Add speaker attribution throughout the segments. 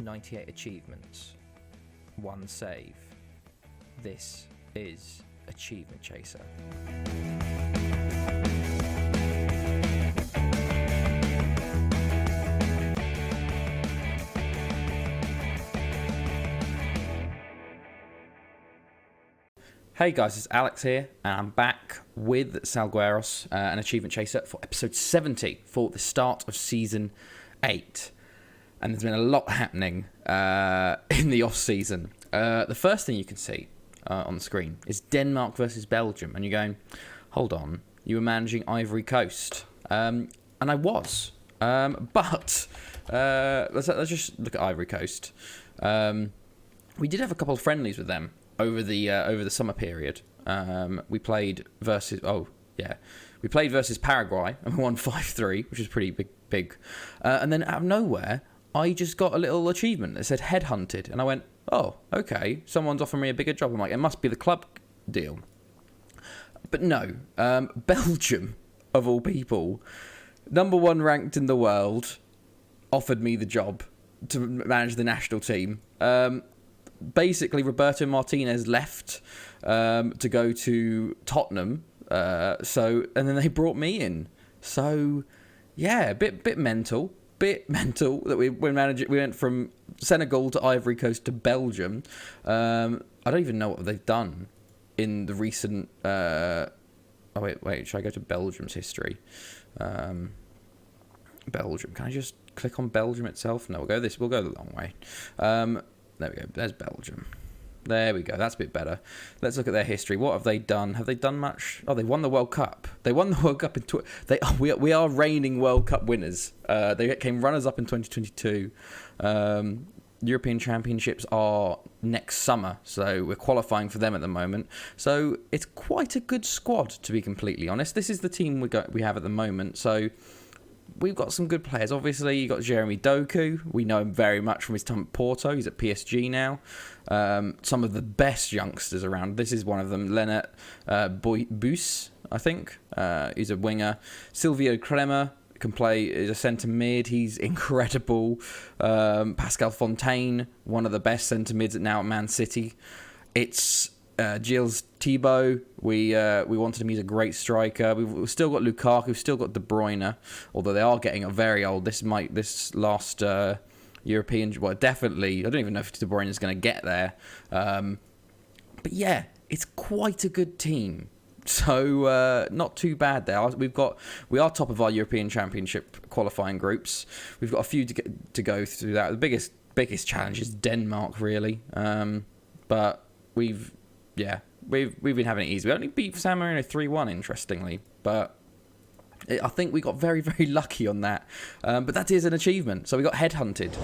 Speaker 1: 98 achievements, 1 save. This is Achievement Chaser. Hey guys, it's Alex here, and I'm back with Salgueiros, an Achievement Chaser, for episode 70 for the start of season 8. And there's been a lot happening in the off-season. The first thing you can see on the screen is Denmark versus Belgium, and you're going, hold on, you were managing Ivory Coast. And I was. But let's just look at Ivory Coast. We did have a couple of friendlies with them over the summer period. We played versus Paraguay and we won 5-3, which is pretty big. And then out of nowhere, I just got a little achievement that said headhunted, and I went, oh, okay, someone's offering me a bigger job. I'm like, it must be the club deal. But no, Belgium, of all people, number 1 ranked in the world, offered me the job to manage the national team. Basically, Roberto Martinez left to go to Tottenham, and then they brought me in. So, yeah, bit mental that we went from Senegal to Ivory Coast to Belgium. I don't even know what they've done in the recent. Wait, should I go to Belgium's history? Belgium. Can I just click on Belgium itself? No, we'll go the long way. There we go. There's Belgium. There we go. That's a bit better. Let's look at their history. What have they done? Have they done much? Oh, they won the World Cup. They won the World Cup in... We are reigning World Cup winners. They came runners-up in 2022. European Championships are next summer, so we're qualifying for them at the moment. So it's quite a good squad, to be completely honest. This is the team we have at the moment, so... We've got some good players. Obviously, you got Jeremy Doku. We know him very much from his time at Porto. He's at PSG now. Some of the best youngsters around. This is one of them. Lennart Buys, I think. He's a winger. Silvio Kremer can play as a centre mid. He's incredible. Pascal Fontaine, one of the best centre mids now at Man City. It's Gilles Thibaut, we wanted him. He's a great striker. We've still got Lukaku, we've still got De Bruyne, although they are getting very old. This last European, well, definitely, I don't even know if De Bruyne is going to get there. But yeah, it's quite a good team. So not too bad there. We are top of our European Championship qualifying groups. We've got a few to go through that. The biggest challenge is Denmark, really. But we've been having it easy. We only beat San Marino 3-1, interestingly, but I think we got very, very lucky on that. But that is an achievement. So we got headhunted,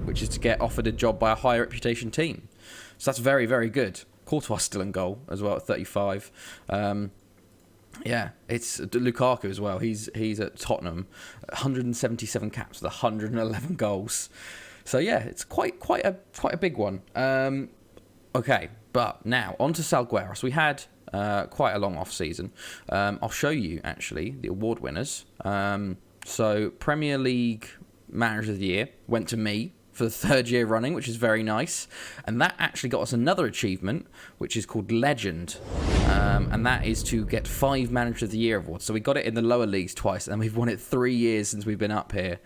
Speaker 1: which is to get offered a job by a high reputation team. So that's very, very good. Courtois still in goal as well at 35. It's Lukaku as well. He's at Tottenham, 177 caps with 111 goals. So yeah, it's quite a big one. Okay. But now, on to Salgueiros. We had quite a long off-season. I'll show you, actually, the award winners. So, Premier League Manager of the Year went to me for the 3rd year running, which is very nice. And that actually got us another achievement, which is called Legend. And that is to get 5 Manager of the Year awards. So, we got it in the lower leagues twice, and we've won it 3 years since we've been up here.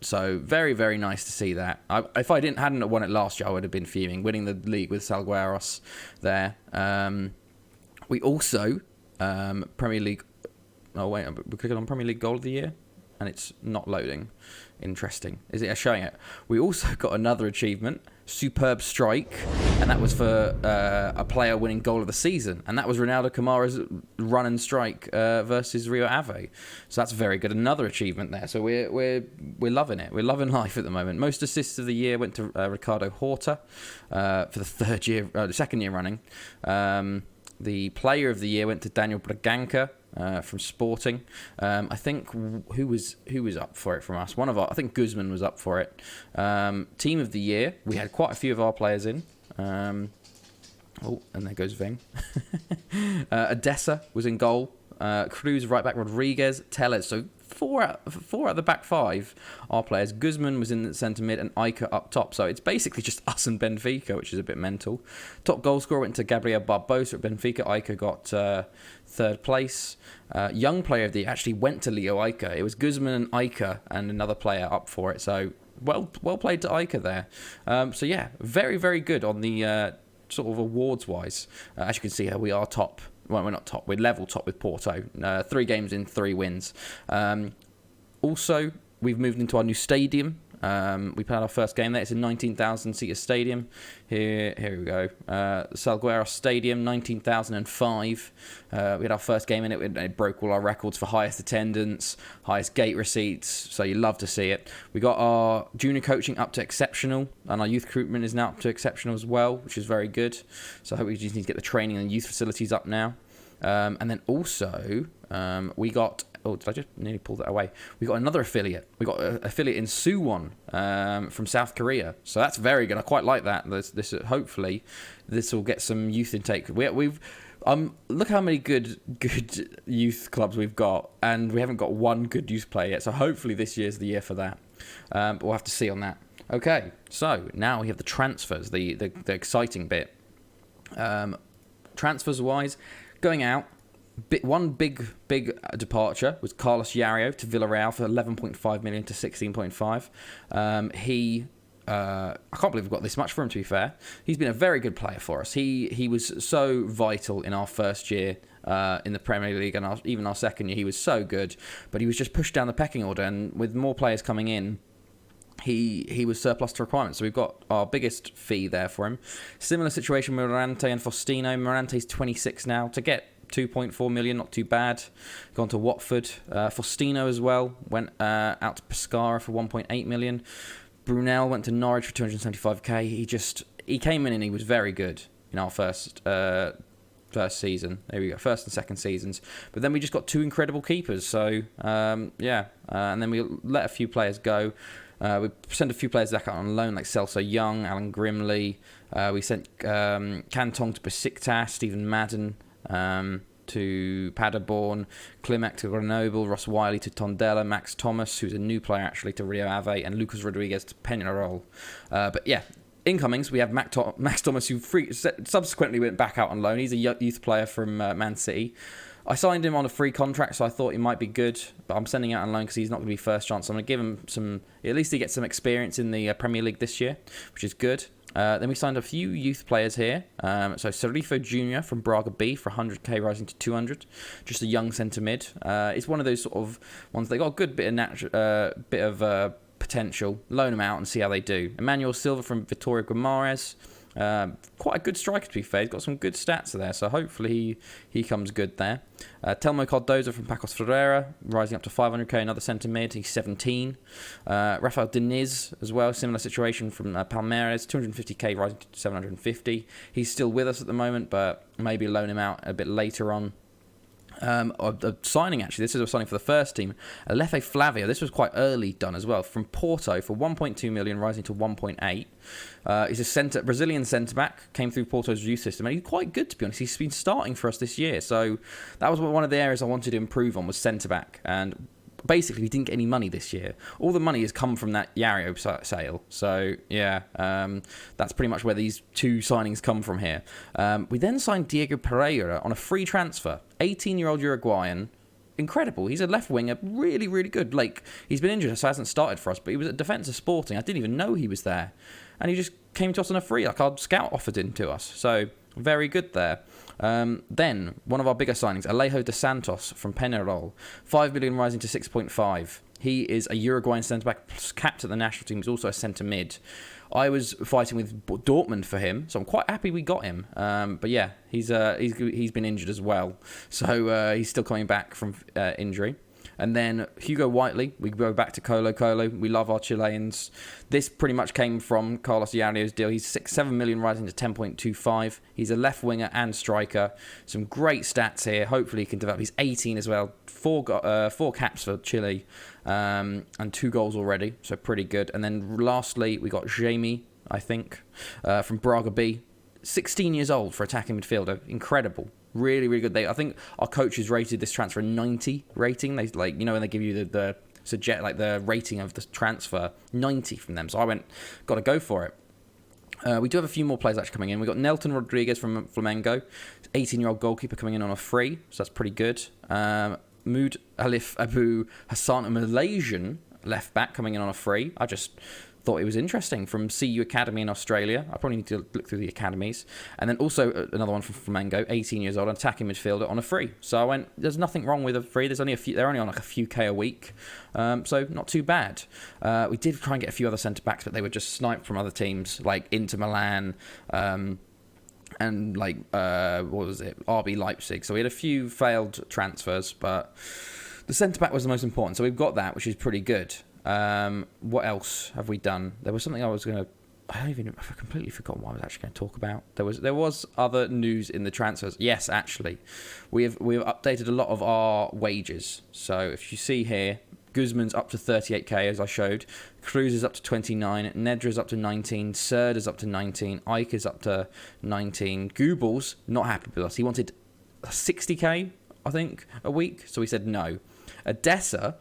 Speaker 1: So very, very nice to see that. If I hadn't won it last year, I would have been fuming. Winning the league with Salgueiros there. We also Premier League. Oh wait, we're clicking on Premier League Goal of the Year, and it's not loading. Interesting. Is it showing it? We also got another achievement, Superb Strike, and that was for a player winning Goal of the Season, and that was Ronaldo Kamara's run and strike versus Rio Ave. So that's very good. Another achievement there. So we're loving it. We're loving life at the moment. Most assists of the year went to Ricardo Horta for the 2nd year running. The player of the year went to Daniel Braganca from Sporting. I think who was up for it from us? I think Guzman was up for it. Team of the year, we had quite a few of our players in. And there goes Ving. Odessa was in goal. Cruz right back, Rodriguez, Tellez. So four out of the back five are players. Guzman was in the centre mid and Iker up top. So it's basically just us and Benfica, which is a bit mental. Top goal scorer went to Gabriel Barbosa at Benfica. Iker got third place. Young player of the year actually went to Leo Iker. It was Guzman and Iker and another player up for it. So well played to Iker there. So yeah, very, very good on the sort of awards-wise. As you can see here, we are top. Well, we're not top. We're level top with Porto. 3 games in, 3 wins. Also, we've moved into our new stadium. We played our first game there. It's a 19,000-seater stadium. Here we go. Salgueiros Stadium, 19,005. We had our first game in it. It broke all our records for highest attendance, highest gate receipts. So you love to see it. We got our junior coaching up to exceptional, and our youth recruitment is now up to exceptional as well, which is very good. So I hope we just need to get the training and youth facilities up now. And then also, we got... Oh, did I just nearly pull that away? We got another affiliate. We got an affiliate in Suwon from South Korea. So that's very good. I quite like that. This hopefully this will get some youth intake. We've look how many good youth clubs we've got, and we haven't got one good youth player yet. So hopefully this year's the year for that. But we'll have to see on that. Okay, so now we have the transfers, the exciting bit. Transfers wise, going out. One big departure was Carlos Yario to Villarreal for 11.5 million to 16.5. I can't believe we've got this much for him, to be fair. He's been a very good player for us. He was so vital in our first year in the Premier League, and even our second year. He was so good, but he was just pushed down the pecking order, and with more players coming in, he was surplus to requirements. So we've got our biggest fee there for him. Similar situation with Morante and Faustino. Morante's 26 now. To get 2.4 million, not too bad. Gone to Watford. Faustino as well went out to Pescara for 1.8 million. Brunel went to Norwich for 275k. He came in and he was very good in our first season. There we go, first and second seasons. But then we just got 2 incredible keepers. So and then we let a few players go. We sent a few players back out on loan, like Celso Young, Alan Grimley. We sent Cantong to Besiktas, Stephen Madden to Paderborn, Klimek to Grenoble, Ross Wiley to Tondela, Max Thomas, who's a new player actually, to Rio Ave, and Lucas Rodriguez to Peñarol. But yeah, incomings, we have Max Thomas, who subsequently went back out on loan. He's a youth player from Man City. I signed him on a free contract, so I thought he might be good, but I'm sending out on loan because he's not going to be first chance. So I'm going to give him some, at least he gets some experience in the Premier League this year, which is good. Then we signed a few youth players here. So Serifo Jr. from Braga B for 100k rising to 200. Just a young centre mid. It's one of those sort of ones, they got a good bit of potential. Loan them out and see how they do. Emmanuel Silva from Vitória Guimarães. Quite a good striker, to be fair. He's got some good stats there, so hopefully he comes good there. Telmo Cardozo from Pacos Ferreira, rising up to 500k, another centre mid. He's 17. Rafael Diniz as well, similar situation from Palmeiras, 250k rising to 750. He's still with us at the moment, but maybe loan him out a bit later on. A signing, actually, this is a signing for the first team. Alefe Flavio, this was quite early done as well, from Porto for 1.2 million, rising to 1.8. He's a Brazilian centre-back, came through Porto's youth system, and he's quite good, to be honest. He's been starting for us this year, so that was one of the areas I wanted to improve on, was centre-back, and basically we didn't get any money this year. All the money has come from that Yario sale, so yeah, that's pretty much where these 2 signings come from here. We then signed Diego Pereira on a free transfer, 18-year-old Uruguayan. Incredible. He's a left winger, really, really good. Like, he's been injured, so hasn't started for us, but he was at Defensa Sporting. I didn't even know he was there, and he just came to us on a free. Like, our scout offered him to us, so very good there. Then, one of our bigger signings, Alejo de Santos from Peñarol, 5 million rising to 6.5. He is a Uruguayan centre-back, capped at the national team. He's also a centre-mid. I was fighting with Dortmund for him, so I'm quite happy we got him. But yeah, he's been injured as well, so he's still coming back from injury. And then Hugo Whiteley, we go back to Colo Colo. We love our Chileans. This pretty much came from Carlos Yario's deal. He's 7 million rising to 10.25. He's a left winger and striker. Some great stats here. Hopefully he can develop. He's 18 as well. 4 caps for Chile and 2 goals already. So pretty good. And then lastly, we got Jamie, I think, from Braga B. 16 years old for attacking midfielder. Incredible. Really, really good. I think our coaches rated this transfer a 90 rating. They when they give you the suggest the rating of the transfer, 90 from them. So I went, got to go for it. We do have a few more players actually coming in. We got Nelton Rodriguez from Flamengo, 18-year-old goalkeeper coming in on a free, so that's pretty good. Mood Alif Abu Hassan, a Malaysian left back, coming in on a free. I just thought it was interesting, from CU Academy in Australia. I probably need to look through the academies. And then also another one from Flamengo, 18 years old, an attacking midfielder on a free. So I went, there's nothing wrong with a free. There's only they're only on like a few K a week. So not too bad. We did try and get a few other centre-backs, but they were just sniped from other teams, like Inter Milan, and what was it, RB Leipzig. So we had a few failed transfers, but the centre-back was the most important. So we've got that, which is pretty good. What else have we done? There was something I completely forgot what I was actually going to talk about. There was other news in the transfers. Yes, actually, we've updated a lot of our wages. So if you see here, Guzman's up to 38k, as I showed. Cruz is up to 29. Nedra's up to 19. Serda's up to 19. Ike is up to 19. Goebbels, not happy with us. He wanted 60k, I think, a week. So we said no. Odessa,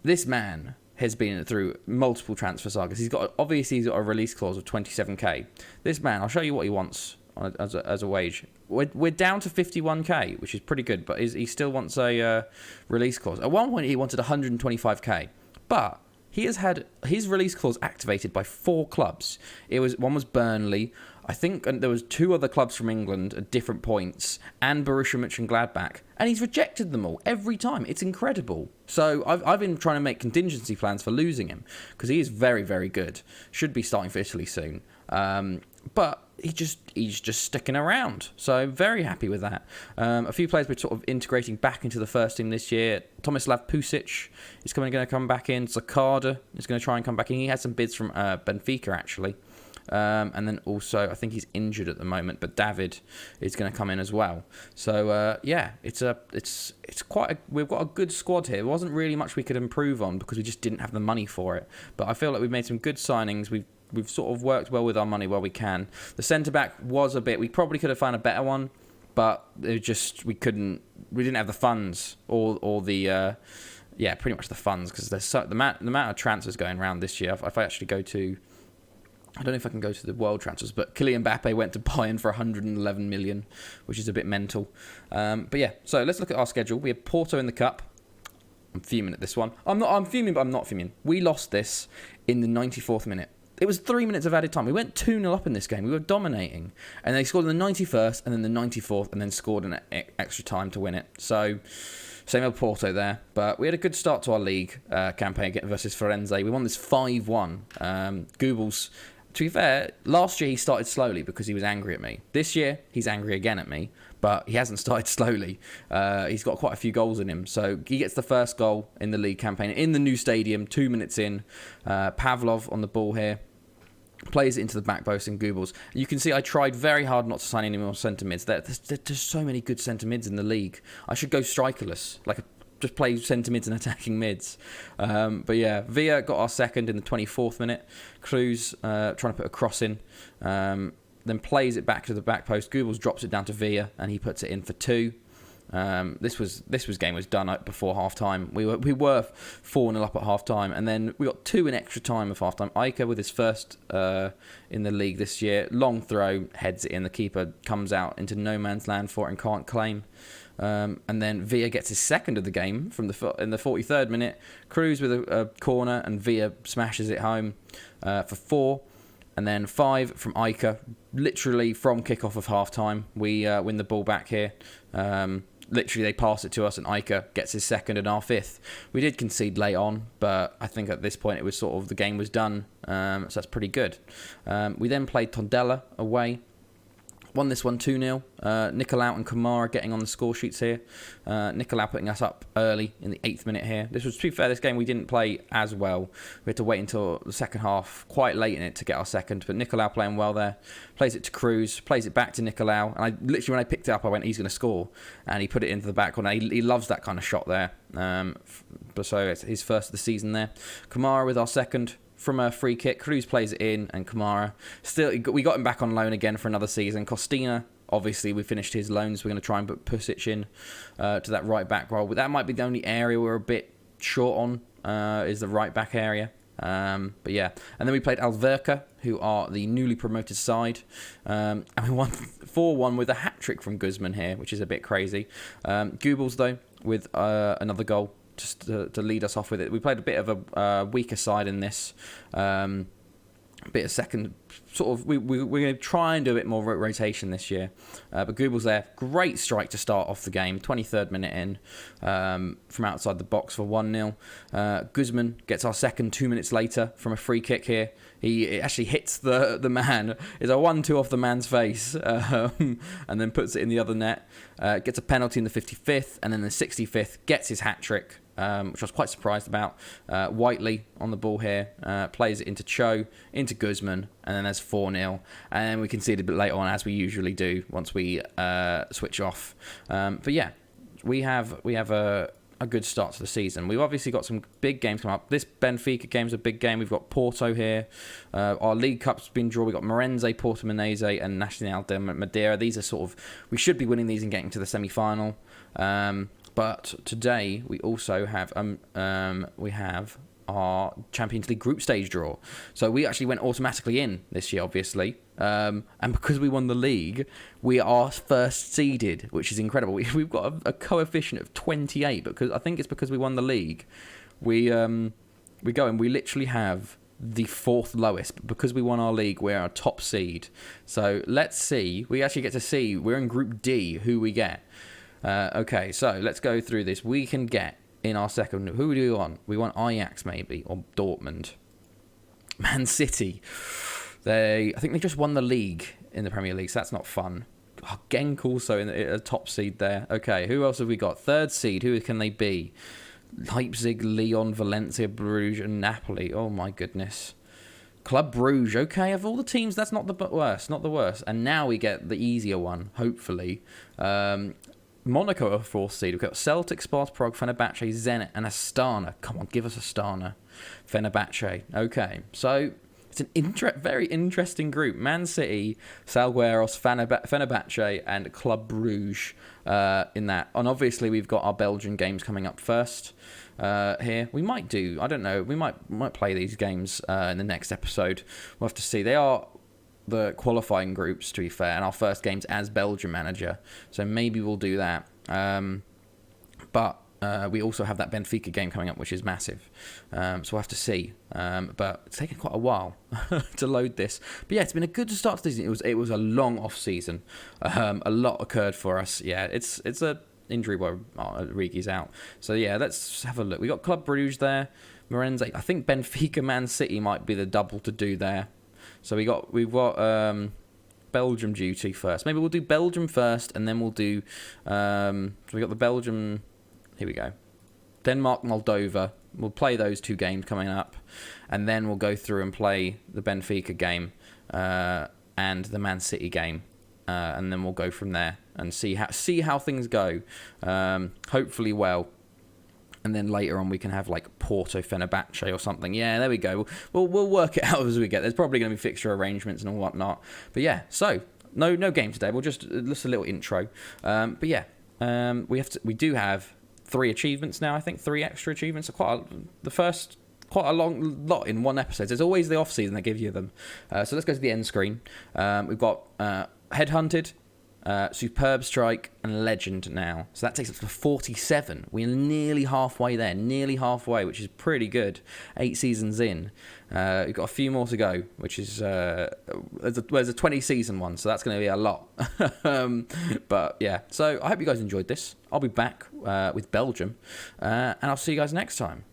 Speaker 1: this man has been through multiple transfer sagas. He's got a release clause of 27k. This man, I'll show you what he wants as a wage. We're down to 51k, which is pretty good, but he still wants a release clause. At one point, he wanted 125k, but he has had his release clause activated by 4 clubs. One was Burnley, I think, and there was 2 other clubs from England at different points, and Borussia Mönchengladbach, and he's rejected them all every time. It's incredible. So I've been trying to make contingency plans for losing him, because he is very, very good. Should be starting for Italy soon. But he's just sticking around. So very happy with that. A few players we're sort of integrating back into the first team this year. Tomislav Pusic is going to come back in. Zakada is going to try and come back in. He had some bids from Benfica, actually. And then also, I think he's injured at the moment, but David is going to come in as well. So we've got a good squad here. There wasn't really much we could improve on because we just didn't have the money for it. But I feel like we've made some good signings. We've sort of worked well with our money where we can. The centre back was we probably could have found a better one, but we didn't have the funds or the pretty much the funds, because there's the amount of transfers going around this year. If I actually go to, I don't know if I can go to the world transfers, but Kylian Mbappe went to Bayern for 111 million, which is a bit mental. But yeah, so let's look at our schedule. We have Porto in the cup. I'm fuming at this one. I'm fuming, but I'm not fuming. We lost this in the 94th minute. It was 3 minutes of added time. We went 2-0 up in this game. We were dominating. And they scored in the 91st and then the 94th and then scored an extra time to win it. So, same old Porto there. But we had a good start to our league campaign versus Firenze. We won this 5-1. Goebbels, to be fair, last year he started slowly because he was angry at me. This year, he's angry again at me. But he hasn't started slowly. He's got quite a few goals in him. So he gets the first goal in the league campaign in the new stadium, 2 minutes in. Pavlov on the ball here. Plays it into the back post in Goebbels. You can see I tried very hard not to sign any more centre mids. There's so many good centre mids in the league. I should go strikerless, just play centre mids and attacking mids. But yeah, Villa got our second in the 24th minute. Cruz trying to put a cross in. Then plays it back to the back post. Goebbels drops it down to Villa and he puts it in for 2. This game was done before half time. We were 4-0 up at half time, and then we got 2 in extra time of half time. Iker with his first in the league this year, long throw, heads it in. The keeper comes out into no man's land for it and can't claim. And then Villa gets his second of the game in the 43rd minute. Cruz with a corner and Villa smashes it home for 4. And then 5 from Iker, literally from kickoff of half time. We win the ball back here. Literally, they pass it to us, and Iker gets his second and our 5th. We did concede late on, but I think at this point it was sort of the game was done. So that's pretty good. We then played Tondela away. Won this one 2-0. Nicolau and Kamara getting on the score sheets here. Nicolau putting us up early in the 8th minute here. This was, to be fair, this game we didn't play as well. We had to wait until the second half, quite late in it, to get our second. But Nicolau playing well there. Plays it to Cruz. Plays it back to Nicolau. And when I picked it up, I went, he's going to score. And he put it into the back corner. He loves that kind of shot there. So it's his first of the season there. Kamara with our second. From a free kick, Cruz plays it in, and Kamara we got him back on loan again for another season. Costina Obviously, we finished his loan, so we're going to try and put Pusic in to that right back role. But that might be the only area we're a bit short on, is the right back area. But yeah, and then we played Alverca, who are the newly promoted side, and we won 4-1 with a hat-trick from Guzman here, which is a bit crazy. Goebbels, though, with another goal just to lead us off with it. We played a bit of a weaker side in this, bit of second, sort of, we're going to try and do a bit more rotation this year. But Goebbels there, great strike to start off the game, 23rd minute in, from outside the box for 1-0. Guzman gets our second 2 minutes later from a free kick here. He actually hits the man. It's a 1-2 off the man's face, and then puts it in the other net. Gets a penalty in the 55th, and then the 65th gets his hat-trick, which I was quite surprised about. Whiteley on the ball here, plays it into Cho, into Guzman, and then there's 4-0. And then we concede a bit later on, as we usually do, once we switch off. But yeah, we have a good start to the season. We've obviously got some big games coming up. This Benfica game's a big game. We've got Porto here. Our League Cup's been drawn. We've got Morense, Portimonense, and Nacional de Madeira. These are sort of, we should be winning these and getting to the semi-final. But today we also have our Champions League group stage draw. So we actually went automatically in this year, obviously. And because we won the league, we are first seeded, which is incredible. We've got a coefficient of 28, because I think it's because we won the league. We go and we literally have the fourth lowest, but because we won our league, we're a top seed. So let's see. We actually get to see, we're in Group D, who we get. Okay, so let's go through this. We can get in our second. Who do we want? We want Ajax maybe, or Dortmund. Man City. I think they just won the league in the Premier League, so that's not fun. Oh, Genk also in a top seed there. Okay, who else have we got? Third seed. Who can they be? Leipzig, Lyon, Valencia, Bruges, and Napoli. Oh my goodness. Club Bruges. Okay, of all the teams, that's not the worst. Not the worst. And now we get the easier one, hopefully. Monaco are fourth seed. We've got Celtic, Sparta Prague, Fenerbahce, Zenit, and Astana. Come on, give us Astana. Fenerbahce. Okay, so it's an very interesting group. Man City, Salgueiros, Fenerbahce, and Club Bruges in that. And obviously, we've got our Belgian games coming up first here. We might do, I don't know, we might play these games in the next episode. We'll have to see. They are the qualifying groups, to be fair, and our first game's as Belgian manager, so maybe we'll do that. But we also have that Benfica game coming up, which is massive, so we'll have to see. But it's taken quite a while to load this. But yeah, it's been a good start to the season. It was a long off season. A lot occurred for us. Yeah, it's a injury while Rigi's out. So yeah, let's have a look. We got Club Bruges there, Morense. I think Benfica, Man City might be the double to do there. So we've got Belgium duty first. Maybe we'll do Belgium first, and then we'll do. So we got the Belgium. Here we go. Denmark, Moldova. We'll play those two games coming up, and then we'll go through and play the Benfica game and the Man City game, and then we'll go from there and see how things go. Hopefully well. And then later on we can have like Porto, Fenerbahce or something. Yeah, there we go. We'll work it out as we get. There's probably going to be fixture arrangements and whatnot. But yeah, so no game today. We'll just a little intro. But yeah, we do have 3 achievements now. I think 3 extra achievements. Quite a long lot in one episode. There's always the off season that give you them. So let's go to the end screen. We've got Headhunted, Superb Strike, and Legend now. So that takes us to 47. We're nearly halfway there. Nearly halfway, which is pretty good. 8 seasons in. We've got a few more to go, which is... there's a 20-season one, so that's going to be a lot. But yeah, so I hope you guys enjoyed this. I'll be back with Belgium, and I'll see you guys next time.